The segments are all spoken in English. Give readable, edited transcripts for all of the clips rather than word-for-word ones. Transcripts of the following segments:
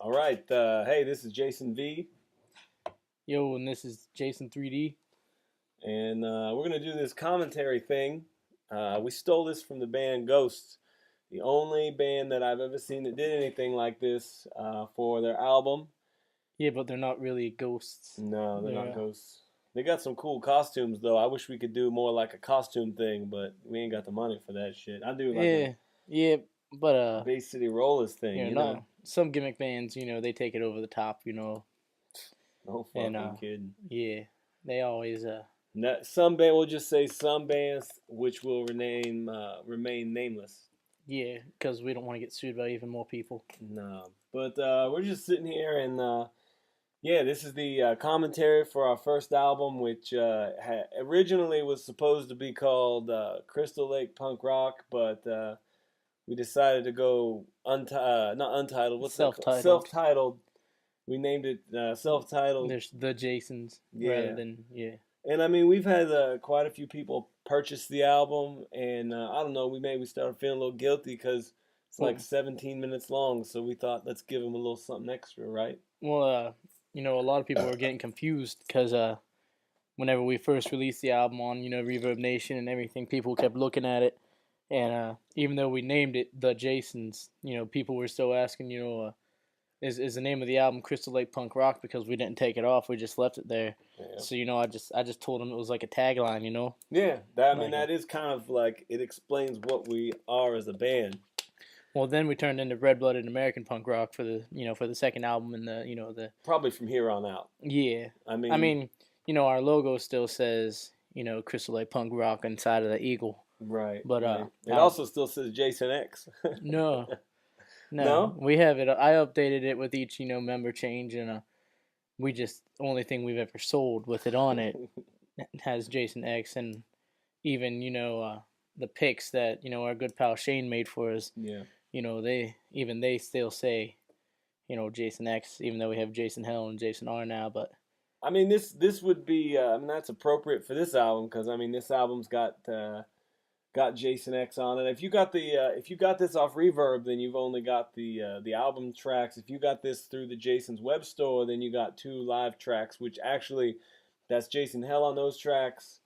All right. Hey, this is Jason V, Yo, and this is Jason 3D. and we're gonna do this commentary thing. We stole this from the band Ghosts, the only band that I've ever seen that did anything like this for their album. Yeah, but they're not really ghosts. No, they're not They're Ghosts. They got some cool costumes though. I wish we could do more like a costume thing, but we ain't got the money for that shit. I do like a yeah, yeah, but Bay City Rollers thing, you know? not some gimmick bands. They take it over the top. No And fucking kidding. yeah, they always Some band, we'll just say some bands which will remain nameless. yeah, because we don't want to get sued by even more people. No, but we're just sitting here, and yeah, this is the commentary for our first album, which originally was supposed to be called Crystal Lake Punk Rock, but we decided to go not untitled. What's that called? Self-titled. Self-titled. We named it self-titled. There's the Jasons Yeah. rather than yeah. And I mean, we've had quite a few people purchase the album, and I don't know, we started feeling a little guilty because it's like Well, 17 minutes long, so we thought let's give them a little something extra, right? well, a lot of people were getting confused because whenever we first released the album on Reverb Nation and everything, people kept looking at it. And even though we named it The Jasons, people were still asking, is the name of the album Crystal Lake Punk Rock, because we didn't take it off. We just left it there. Yeah. So, I just told them it was like a tagline. Yeah, I mean, that is kind of like, it explains what we are as a band. Well, then we turned into Red Blooded American Punk Rock for the second album and the Probably from here on out. yeah. I mean, Our logo still says, Crystal Lake Punk Rock inside of the eagle. right. But right. It also still says Jason X. No. No? We have it. I updated it with each member change, and we just only thing we've ever sold with it on it has Jason X, and even the pics that our good pal Shane made for us. Yeah. They still say Jason X, even though we have Jason Hell and Jason R now. But I mean, this would be I mean, that's appropriate for this album because I mean this album's got Jason X on it. If you got this off Reverb, then you've only got the album tracks. If you got this through the Jason's web store, then you got 2 live tracks, which actually that's Jason Hell on those tracks.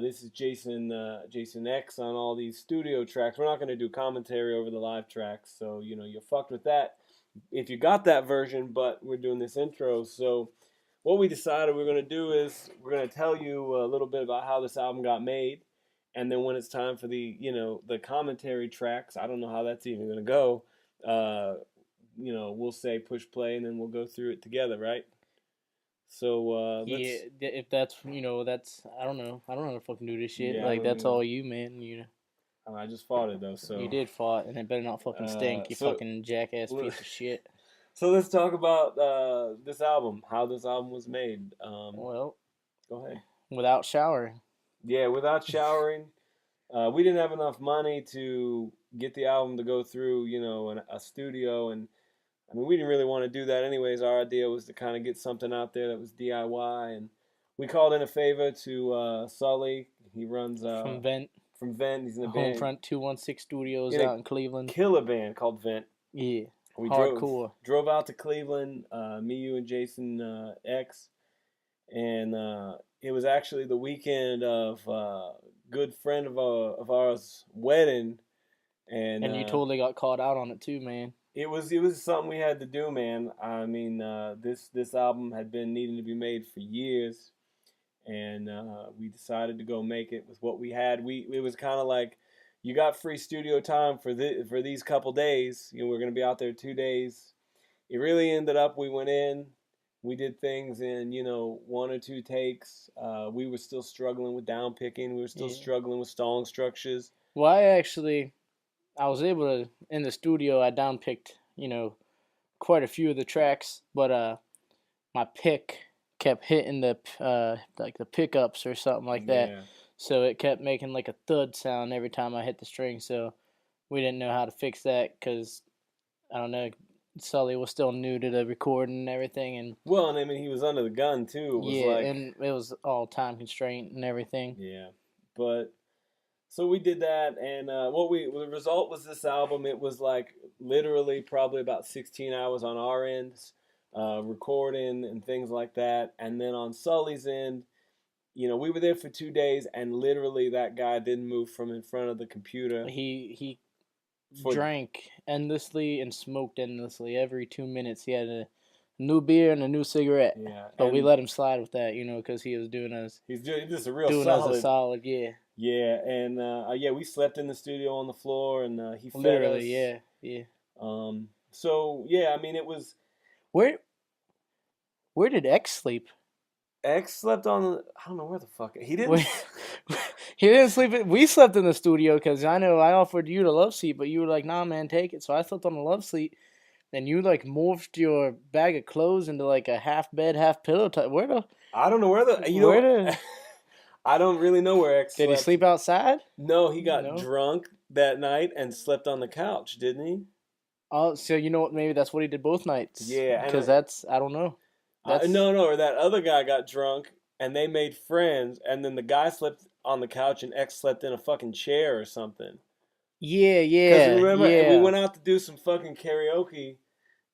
This is Jason X on all these studio tracks. We're not going to do commentary over the live tracks, so you're fucked with that if you got that version. But we're doing this intro, so what we decided we're going to do is we're going to tell you a little bit about how this album got made. And then when it's time for the commentary tracks, I don't know how that's even going to go. We'll say push play, and then we'll go through it together, right? So yeah, if that's I don't know. I don't know how to fucking do this shit. Yeah, like that's all you, man. I just fought it though. So you did fought, and it better not fucking stink. You fucking jackass piece of shit. So let's talk about this album, how this album was made. Well, go ahead. Without showering. Yeah, without showering. We didn't have enough money to get the album to go through, a studio, and I mean, we didn't really want to do that anyways. Our idea was to kind of get something out there that was DIY, and we called in a favor to Sully. He runs from Vent. From Vent, he's in a band. Homefront 216 Studios out in Cleveland. Killer band called Vent. Yeah, we hardcore. Drove out to Cleveland, me, you, and Jason X, and it was actually the weekend of a good friend of ours' wedding, and you totally got caught out on it too, man. It was something we had to do, man. I mean, this album had been needing to be made for years, and we decided to go make it with what we had. It was kind of like, you got free studio time for these couple days. We're gonna be out there 2 days. It really ended up, we went in, we did things in 1 or 2 takes. We were still struggling with down picking. We were still struggling with stalling structures. Well, I was able to, in the studio, I downpicked, quite a few of the tracks, but my pick kept hitting the pickups or something like that. Yeah. So it kept making like a thud sound every time I hit the string. So we didn't know how to fix that because, I don't know, Sully was still new to the recording and everything. And I mean, he was under the gun too. And it was all time constraint and everything. Yeah, but So we did that, and the result was this album. It was like literally probably about 16 hours on our ends, recording and things like that. And then on Sully's end, we were there for 2 days, and literally that guy didn't move from in front of the computer He for. drank endlessly and smoked endlessly. Every 2 minutes, he had a new beer and a new cigarette. Yeah, But we let him slide with that, because he was doing us. He's doing just a real doing solid. us a solid, yeah. Yeah, and we slept in the studio on the floor, and he fed Literally, us. yeah. So yeah, I mean, it was. Where did X sleep? X slept on. I don't know where the fuck he didn't. He didn't sleep. We slept in the studio because I know I offered you the love seat, but you were like, "Nah, man, take it." So I slept on the love seat. Then you like morphed your bag of clothes into like a half bed, half pillow type. Where the? I don't know where the. I don't really know where X slept. Did he sleep outside? No, he got drunk that night and slept on the couch, didn't he? Oh, so you know what? Maybe that's what he did both nights. Yeah, because I don't know. No, or that other guy got drunk and they made friends, and then the guy slept on the couch and X slept in a fucking chair or something. Yeah. Because remember, we went out to do some fucking karaoke.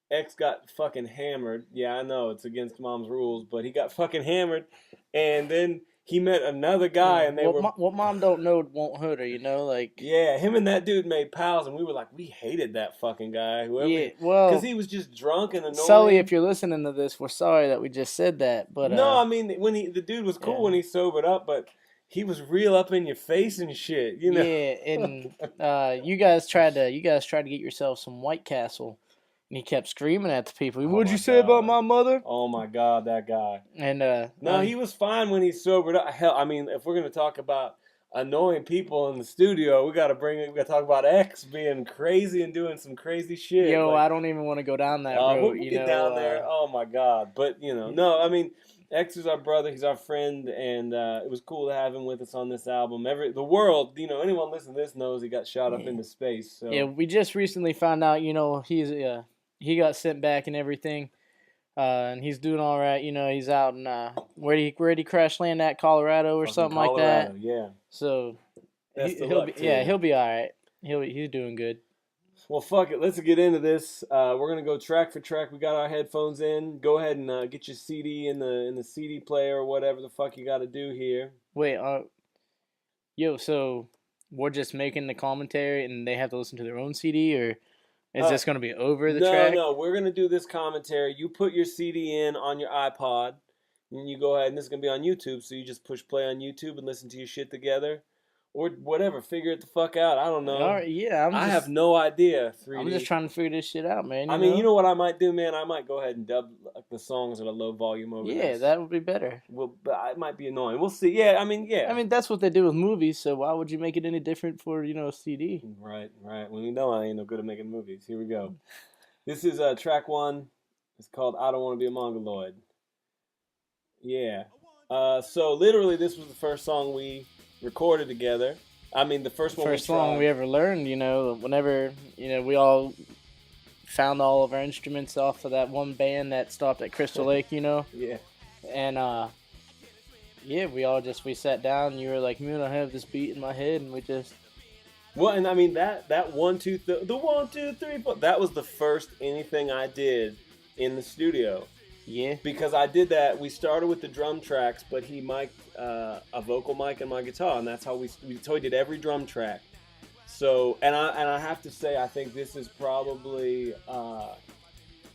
X got fucking hammered. Yeah, I know it's against mom's rules, but he got fucking hammered, and then he met another guy, and what mom don't know won't hurt her, like. Yeah, him and that dude made pals, and we were like, we hated that fucking guy. Because he was just drunk and annoying. Sully, if you're listening to this, we're sorry that we just said that, but no, I mean the dude was cool when he sobered up, but he was real up in your face and shit, Yeah, and you guys tried to get yourself some White Castle. And he kept screaming at the people. What'd you say about my mother? Oh my God, that guy. And no, he was fine when he sobered up. Hell, I mean, if we're gonna talk about annoying people in the studio, we gotta talk about X being crazy and doing some crazy shit. Yo, I don't even want to go down that road. We'll get down there. Oh my God, but no, I mean, X is our brother. He's our friend, and it was cool to have him with us on this album. The world, anyone listening to this knows he got shot up into space. So. Yeah, we just recently found out. He got sent back and everything, and he's doing all right. He's out in where did he crash land at, Colorado or something like that. Yeah. So he'll be all right. He's doing good. Well, fuck it. Let's get into this. We're gonna go track for track. We got our headphones in. Go ahead and get your CD in the CD player or whatever the fuck you got to do here. Wait, so we're just making the commentary and they have to listen to their own CD, or is this going to be over the track? No, we're going to do this commentary. You put your CD in on your iPod, and you go ahead, and this is going to be on YouTube, so you just push play on YouTube and listen to your shit together. Or whatever, figure it the fuck out. I don't know. All right, yeah, I have no idea. 3D. I'm just trying to figure this shit out, man. I mean, you know what I might do, man? I might go ahead and dub the songs at a low volume over this. Yeah, that would be better. Well, but it might be annoying. We'll see. Yeah, I mean, that's what they do with movies, so why would you make it any different for, a CD? Right. Well, you know I ain't no good at making movies. Here we go. This is track 1. It's called I Don't Want to Be a Mongoloid. Yeah. So literally this was the first song we recorded together. I mean, the first song we ever learned, whenever, we all found all of our instruments off of that one band that stopped at Crystal Lake, Yeah. And, we sat down and you were like, man, I have this beat in my head, and we just... Well, and I mean, that 1, 2, the 1, 2, 3, 4, that was the first anything I did in the studio. Yeah. Because I did that. We started with the drum tracks, but he mic'd a vocal mic and my guitar, and that's how we did every drum track. So, and I have to say, I think this is probably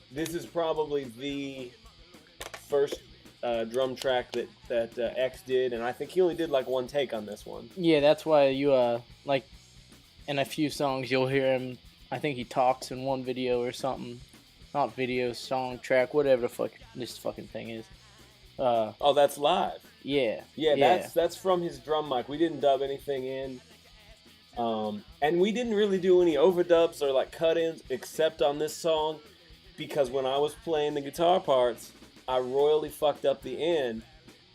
the first drum track that X did, and I think he only did like one take on this one. Yeah, that's why you like in a few songs you'll hear him. I think he talks in one video or something. Not video, song, track, whatever the fuck this fucking thing is. Oh, that's live. Yeah. That's from his drum mic. We didn't dub anything in. And we didn't really do any overdubs or like cut-ins except on this song, because when I was playing the guitar parts, I royally fucked up the end,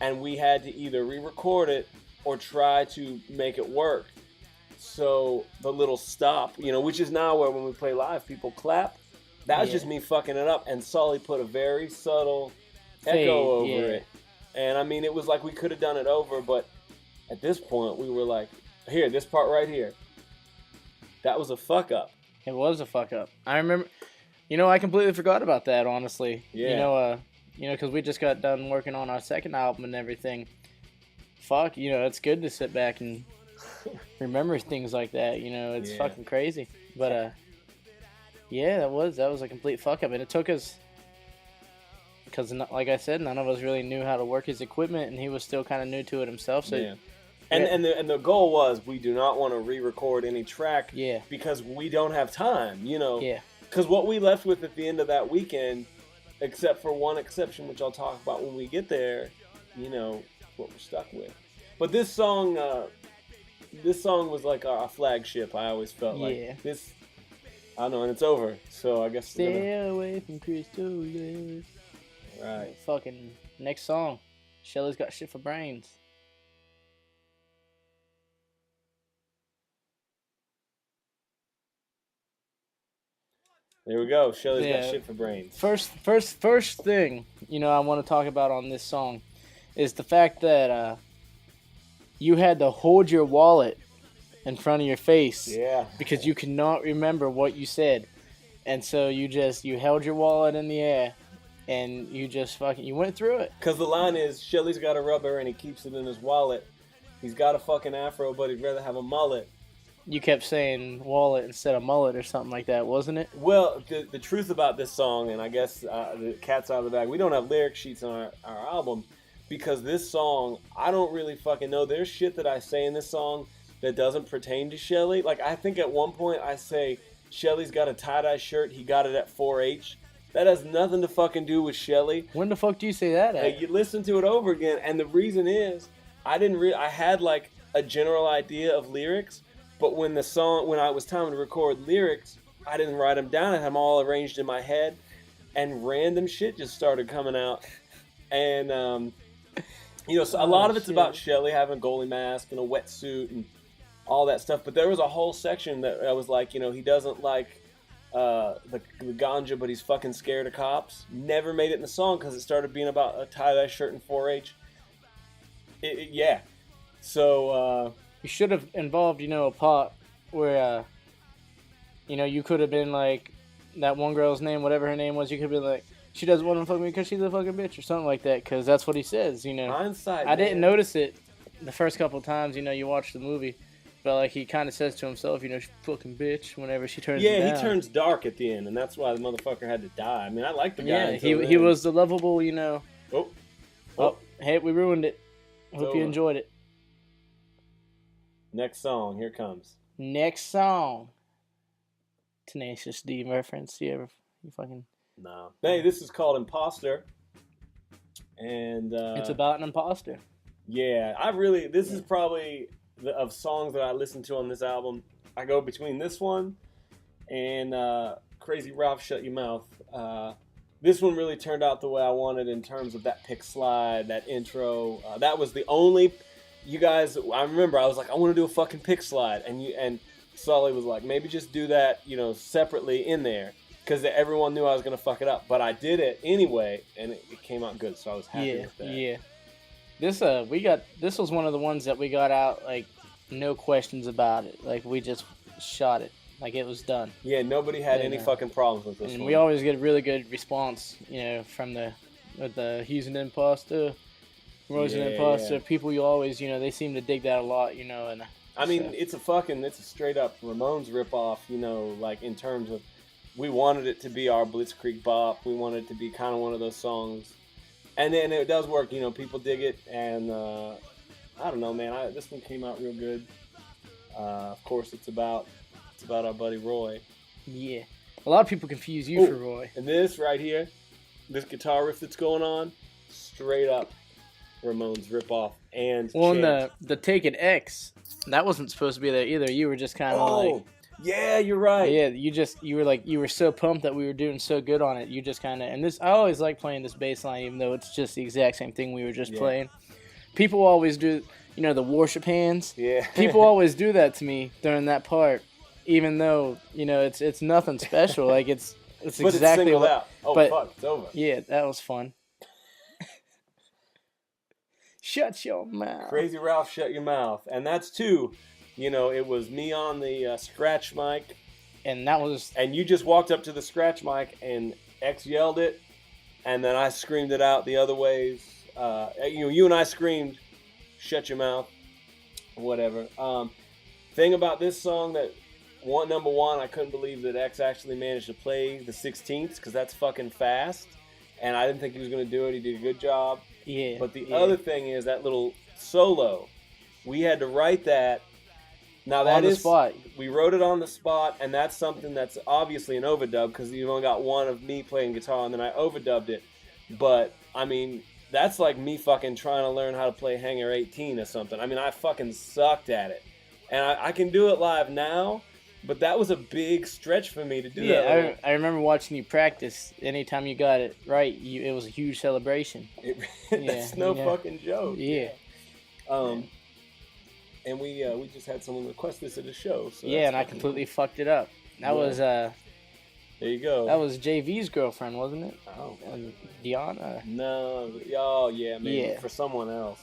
and we had to either re-record it or try to make it work. So the little stop, which is now where when we play live, people clap. That was just me fucking it up, and Sully put a very subtle echo over it. And I mean, it was like we could have done it over, but at this point, we were like, Here, this part right here. That was a fuck up. It was a fuck up. I remember. I completely forgot about that. Honestly. Yeah. Because we just got done working on our second album and everything. Fuck. It's good to sit back and remember things like that. It's fucking crazy. But yeah, that was a complete fuck up, and it took us. Because, like I said, none of us really knew how to work his equipment, and he was still kind of new to it himself. So, yeah. And the goal was we do not want to re-record any track because we don't have time, Yeah. Because what we left with at the end of that weekend, except for one exception, which I'll talk about when we get there, what we're stuck with. But this song was like our flagship. I always felt like this. I don't know, and it's over. So I guess stay away from crystal lips. Right. Fucking next song. Shelly's Got Shit for Brains. There we go. Shelly's Got Shit for Brains. First thing, I want to talk about on this song is the fact that you had to hold your wallet in front of your face. Yeah. Because you cannot remember what you said. And so you held your wallet in the air and you just you went through it. Because the line is, Shelly's got a rubber and he keeps it in his wallet. He's got a fucking afro, but he'd rather have a mullet. You kept saying wallet instead of mullet or something like that, wasn't it? Well, the truth about this song, and I guess the cat's out of the bag, we don't have lyric sheets on our album because this song, I don't really fucking know. There's shit that I say in this song that doesn't pertain to Shelly. Like, I think at one point I say, Shelly's got a tie-dye shirt, he got it at 4-H. That has nothing to fucking do with Shelly. When the fuck do you say that at? You listen to it over again, and the reason is, I had like a general idea of lyrics, but when I was time to record lyrics, I didn't write them down. I had them all arranged in my head, and random shit just started coming out. And, so a lot of it's about Shelly having a goalie mask and a wetsuit and all that stuff. But there was a whole section that I was like, he doesn't like the ganja, but he's fucking scared of cops. Never made it in the song because it started being about a tie-dye shirt and 4-H. Yeah. So, you should have involved, a part where, you could have been like, that one girl's name, whatever her name was, you could be like, she doesn't want to fuck me because she's a fucking bitch or something like that, because that's what he says, Hindsight, I didn't notice it the first couple of times, you watch the movie, but like he kind of says to himself, she fucking bitch whenever she turns him down. He turns dark at the end, and that's why the motherfucker had to die. I mean, I like the guy. Yeah, he was the lovable, Oh, hey, we ruined it. Hope you enjoyed it. Next song, here comes. Next song. Tenacious D reference. You fucking... No. Hey, this is called Imposter. And it's about an imposter. Yeah, this is probably of songs that I listen to on this album. I go between this one and Crazy Ralph, Shut Your Mouth. This one really turned out the way I wanted in terms of that pick slide, that intro. That was the only... You guys, I remember I was like, I want to do a fucking pick slide, and Sully was like, maybe just do that, separately in there, because everyone knew I was gonna fuck it up. But I did it anyway, and it came out good, so I was happy with that. Yeah. This was one of the ones that we got out like no questions about it. Like we just shot it, like it was done. Yeah, nobody had any fucking problems with this one. And we always get a really good response, from the he's an imposter. Rose and Imposter, people you always, they seem to dig that a lot, and... I mean, it's a straight up Ramones ripoff, like in terms of, we wanted it to be our Blitzkrieg bop, we wanted it to be kind of one of those songs, and then it does work, people dig it, and, I don't know, man, this one came out real good. Of course, it's about our buddy Roy. Yeah. A lot of people confuse you for Roy. And this right here, this guitar riff that's going on, straight up Ramones ripoff and the Take It X, that wasn't supposed to be there either. You were just kind of yeah, you're right. Yeah, you were so pumped that we were doing so good on it. You just kind of, and this, I always like playing this bass line, even though it's just the exact same thing we were just playing. People always do, the worship hands. Yeah. People always do that to me during that part, even though it's nothing special. Like it's but exactly it's what. Out. Oh, but, fuck, it's over. Yeah, that was fun. Shut your mouth. Crazy Ralph, Shut Your Mouth. And that's two You know, it was me on the scratch mic, And that was and you just walked up to the scratch mic, and X yelled it, and then I screamed it out the other ways. You and I screamed, "Shut your mouth," whatever. Thing about this song that number one, I couldn't believe that X actually managed to play the 16ths because that's fucking fast, and I didn't think he was gonna do it. He did a good job. yeah. But the other thing is that little solo, we had to write that. Now that on the is spot. we wrote it on the spot, and that's something that's obviously an overdub because you've only got one of me playing guitar, and then I overdubbed it. But I mean, that's like me fucking trying to learn how to play Hangar 18 or something. I mean, I fucking sucked at it, and I can do it live now. But that was a big stretch for me to do that. Yeah, I remember watching you practice. Anytime you got it right, it was a huge celebration. That's no fucking joke. Yeah. And we just had someone request this at a show. So yeah, and I completely fucked it up. That was there you go. That was JV's girlfriend, wasn't it? Oh, Deanna. no. Oh yeah, maybe Yeah. for someone else.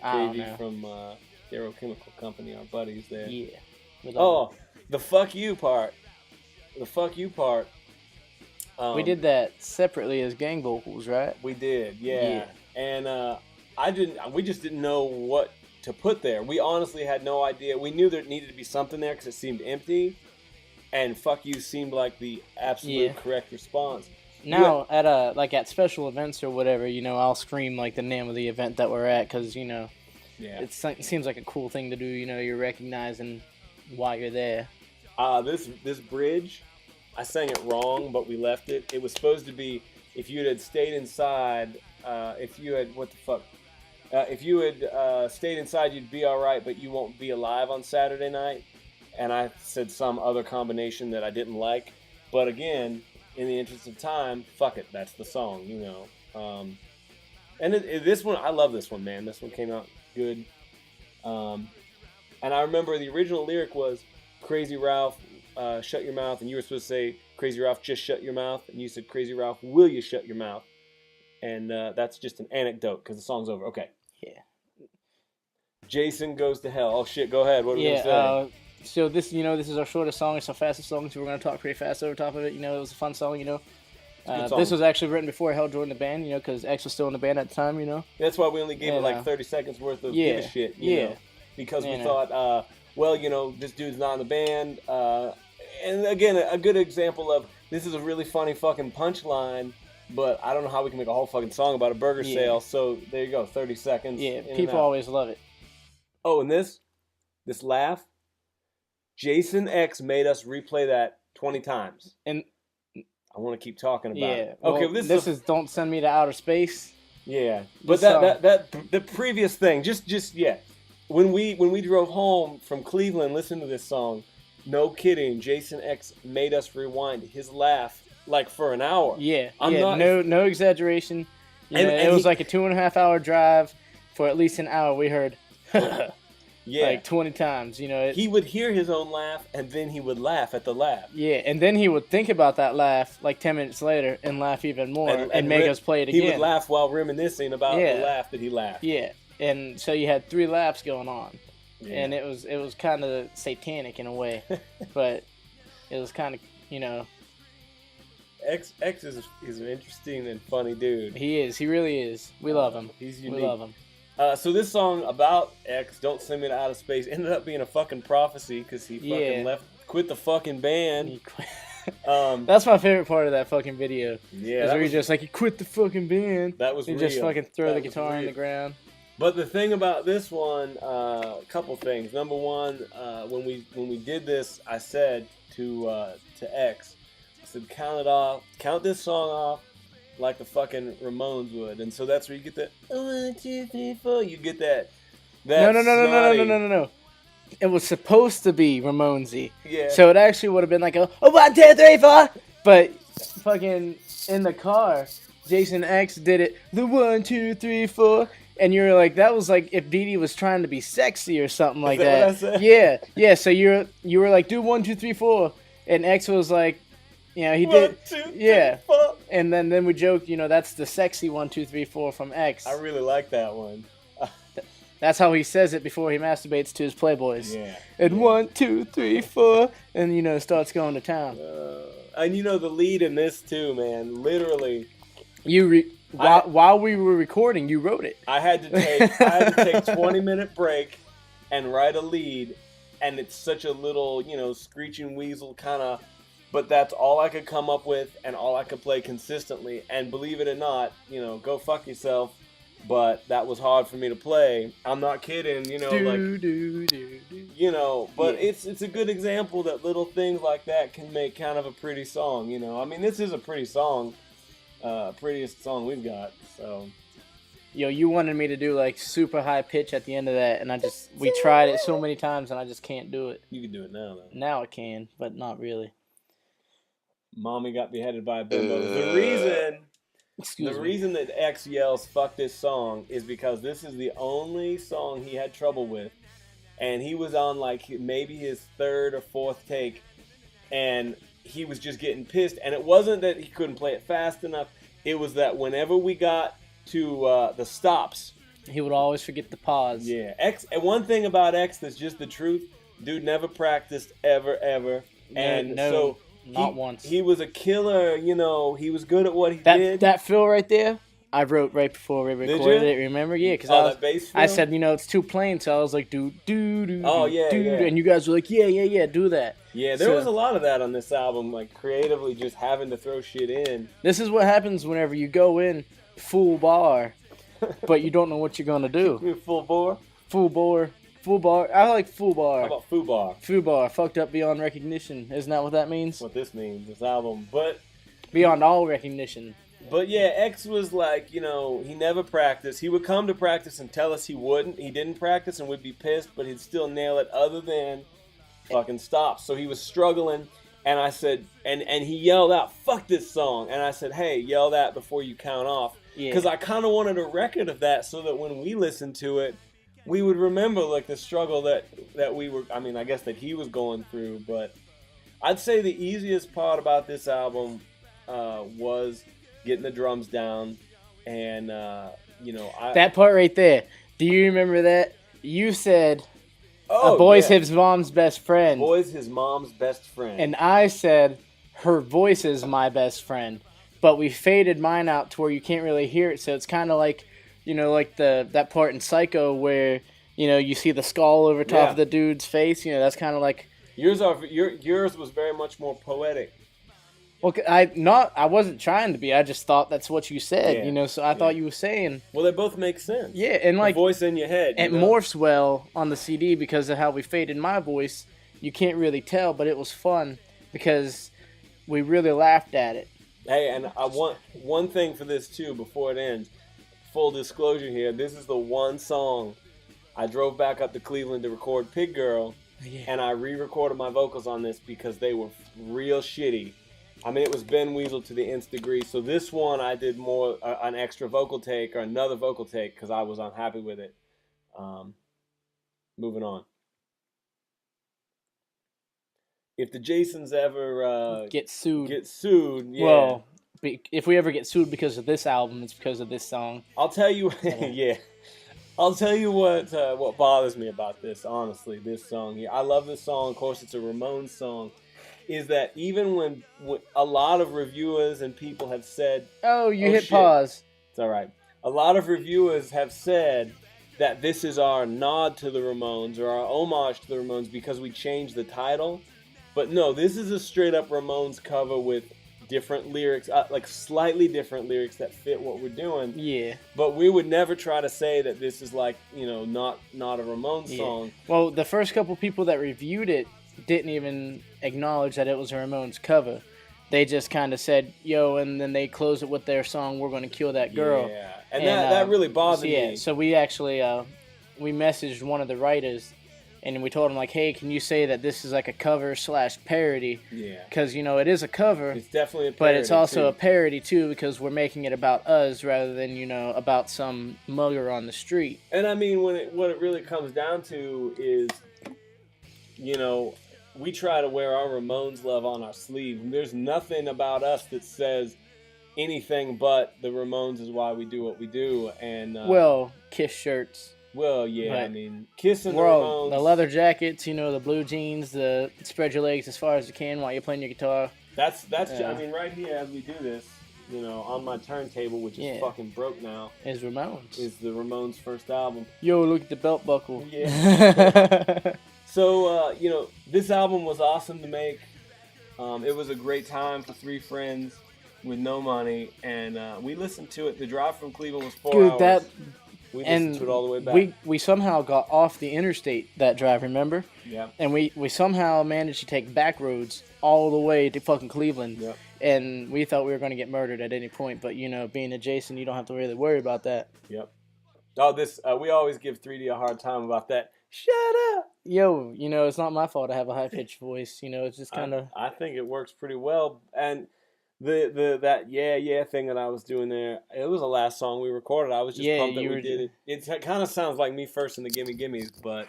I don't JV know. from Darrow Chemical Company, our buddies there. Yeah. Oh, the fuck you part. The fuck you part. We did that separately as gang vocals, right? We did, yeah. And we just didn't know what to put there. We honestly had no idea. We knew there needed to be something there because it seemed empty, and "fuck you" seemed like the absolute correct response. Now at special events or whatever, I'll scream like the name of the event that we're at because it seems like a cool thing to do. You're recognizing why you're there. This bridge, I sang it wrong, but we left it. It was supposed to be if you had stayed inside. If you had stayed inside, you'd be all right, but you won't be alive on Saturday night. And I said some other combination that I didn't like. But again, in the interest of time, fuck it, that's the song, And this one, I love this one, man. This one came out good. And I remember the original lyric was "Crazy Ralph, shut your mouth," and you were supposed to say "Crazy Ralph, just shut your mouth," and you said "Crazy Ralph, will you shut your mouth?" And that's just an anecdote because the song's over. Okay. Yeah. Jason Goes to Hell. Oh shit, go ahead. What are we gonna say? So this is our shortest song. It's our fastest song, so we're gonna talk pretty fast over top of it. It was a fun song. This was actually written before Hell joined the band. Because X was still in the band at the time. That's why we only gave it like 30 seconds worth of give a shit. You know, because we thought, this dude's not in the band. And again, a good example of this is a really funny fucking punchline. But I don't know how we can make a whole fucking song about a burger sale. So there you go, 30 seconds. Yeah, people always love it. Oh, and this laugh, Jason X made us replay that 20 times. And I want to keep talking about it. Well, okay, this is "Don't Send Me to Outer Space." Yeah, but the previous thing, when we drove home from Cleveland, listening to this song, no kidding, Jason X made us rewind his laugh like for an hour. Yeah, no exaggeration. It was like a 2.5 hour drive. For at least an hour, we heard like 20 times. He would hear his own laugh, and then he would laugh at the laugh. Yeah, and then he would think about that laugh like 10 minutes later and laugh even more and make us play it again. He would laugh while reminiscing about the laugh that he laughed. Yeah, and so you had 3 laughs going on, and it was kind of satanic in a way, but it was kind of X is an interesting and funny dude. He is. He really is. We love him. He's unique. We love him. So this song about X, "Don't Send Me to Outer Space," ended up being a fucking prophecy because he fucking quit the fucking band. That's my favorite part of that fucking video. Yeah, where he's just like, he quit the fucking band. That was he real. Just fucking throw the guitar on the ground. But the thing about this one, a couple things. Number one, when we did this, I said to X, I said, count this song off like the fucking Ramones would, and so that's where you get that 1, 2, 3, 4. You get that. No. It was supposed to be Ramonesy. Yeah. So it actually would have been like a 1, 2, 3, 4. But fucking in the car, Jason X did it the 1, 2, 3, 4. And you're like, that was like if Dee Dee was trying to be sexy or something like that. What I said? Yeah. So you were like, do 1, 2, 3, 4, and X was like, he did. 1, 2, 3, 4. And then we joked, that's the sexy 1, 2, 3, 4 from X. I really like that one. That's how he says it before he masturbates to his Playboys. Yeah. And yeah. 1, 2, 3, 4, and starts going to town. And the lead in this too, man. Literally, While we were recording, you wrote it. I had to take 20-minute break and write a lead, and it's such a little, screeching weasel kind of, but that's all I could come up with and all I could play consistently. And believe it or not, go fuck yourself. But that was hard for me to play. I'm not kidding, but it's a good example that little things like that can make kind of a pretty song, I mean, this is a pretty song, prettiest song we've got, so. You wanted me to do like super high pitch at the end of that, and we tried it so many times and I just can't do it. You can do it now, though. Now I can, but not really. Mommy got beheaded by a bimbo. The reason that X yells "fuck this song" is because this is the only song he had trouble with, and he was on like maybe his third or fourth take, and he was just getting pissed. And it wasn't that he couldn't play it fast enough; it was that whenever we got to the stops, he would always forget the pause. Yeah, X. And one thing about X that's just the truth: dude never practiced ever, and so. Not once. He was a killer, he was good at what he did. That fill right there, I wrote right before we recorded it, remember? Yeah, because that bass fill? I said, it's too plain, so I was like, do, oh, yeah, yeah. And you guys were like, yeah, do that. Yeah, there was a lot of that on this album, like creatively just having to throw shit in. This is what happens whenever you go in full bar, but you don't know what you're going to do. Full bore? Full bore. Full bar. I like full bar. How about foo bar? Foo bar. Fucked up beyond recognition. Isn't that what that means? What this means, this album. But beyond all recognition. But yeah, X was like, he never practiced. He would come to practice and tell us he wouldn't. He didn't practice and would be pissed, but he'd still nail it other than fucking stops. So he was struggling, and I said, and he yelled out, "Fuck this song." And I said, "Hey, yell that before you count off." Because I kind of wanted a record of that so that when we listened to it, we would remember like the struggle that we were, I guess that he was going through. But I'd say the easiest part about this album was getting the drums down, and that part right there. Do you remember that? You said a boy's his mom's best friend. A boy's his mom's best friend. And I said her voice is my best friend. But we faded mine out to where you can't really hear it, so it's kind of like like that part in Psycho where, you see the skull over top of the dude's face. That's kind of like... Yours was very much more poetic. Well, I wasn't trying to be. I just thought that's what you said, so I thought you were saying... Well, they both make sense. Yeah, and like... The voice in your head. It morphs well on the CD because of how we faded my voice. You can't really tell, but it was fun because we really laughed at it. Hey, and I want one thing for this, too, before it ends. Full disclosure here, this is the one song I drove back up to Cleveland to record Pig Girl, and I re-recorded my vocals on this because they were real shitty. It was Ben Weasel to the nth degree, so this one I did more an extra vocal take or another vocal take because I was unhappy with it. Moving on. If the Jasons ever get sued, yeah. Well, if we ever get sued because of this album, it's because of this song. I'll tell you, I'll tell you what bothers me about this. Honestly, this song here, I love this song. Of course, it's a Ramones song. Is that even when a lot of reviewers and people have said, "Oh, you hit pause." It's all right. A lot of reviewers have said that this is our nod to the Ramones or our homage to the Ramones because we changed the title. But no, this is a straight up Ramones cover with different lyrics, like slightly different lyrics that fit what we're doing. Yeah. But we would never try to say that this is like, not a Ramones song. Well, the first couple people that reviewed it didn't even acknowledge that it was a Ramones cover. They just kind of said, "Yo," and then they closed it with their song, "We're Gonna Kill That Girl." Yeah, and that really bothered me. Yeah, so we actually we messaged one of the writers, and we told him, like, "Hey, can you say that this is like a cover / parody?" Yeah. Because, it is a cover. It's definitely a parody, but it's also a parody, too, because we're making it about us rather than, about some mugger on the street. And, what it really comes down to is, we try to wear our Ramones love on our sleeve. And there's nothing about us that says anything but the Ramones is why we do what we do. And well, Kiss shirts. Well, yeah, I But mean, kissing the bro, Ramones. the leather jackets, you know, the blue jeans, the spread your legs as far as you can while you're playing your guitar. That's I mean, right here as we do this, you know, on my turntable, which is Yeah. fucking broke now, Is Ramones. is the Ramones' first album. Yo, look at the belt buckle. Yeah. So, you know, this album was awesome to make. It was a great time for three friends with no money, and we listened to it. The drive from Cleveland was 4 Dude, hours. that We listened to it all the way back. we somehow got off the interstate that drive, remember? Yeah. And we somehow managed to take back roads all the way to fucking Cleveland. Yeah. And we thought we were going to get murdered at any point, but you know, being adjacent, you don't have to really worry about that. Yep. Oh, this we always give 3D a hard time about that. Shut up. Yo, you know, it's not my fault to have a high pitched voice. You know, it's just kind of. I think it works pretty well, and that yeah thing that I was doing there, it was the last song we recorded. I was just pumped that we did it. It kind of sounds like me first in the Gimme Gimmes, but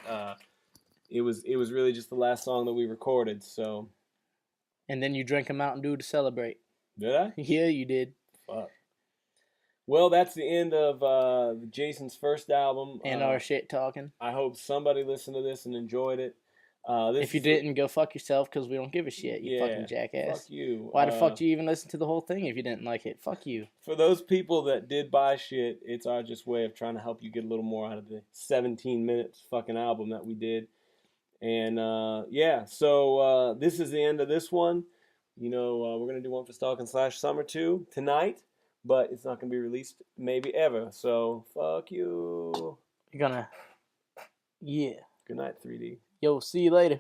it was really just the last song that we recorded. So. And then you drank a Mountain Dew to celebrate. Did I? Yeah, you did. Fuck. Well, that's the end of Jason's first album. And our shit talking. I hope somebody listened to this and enjoyed it. If you didn't, go fuck yourself because we don't give a shit, you fucking jackass. Fuck you. Why the fuck do you even listen to the whole thing if you didn't like it? Fuck you. For those people that did buy shit, it's our just way of trying to help you get a little more out of the 17 minutes fucking album that we did. And yeah, so this is the end of this one. You know, we're going to do one for Stalking / Summer 2 tonight, but it's not going to be released maybe ever. So fuck you. You're gonna. Yeah. Good night, 3D. Yo, see you later.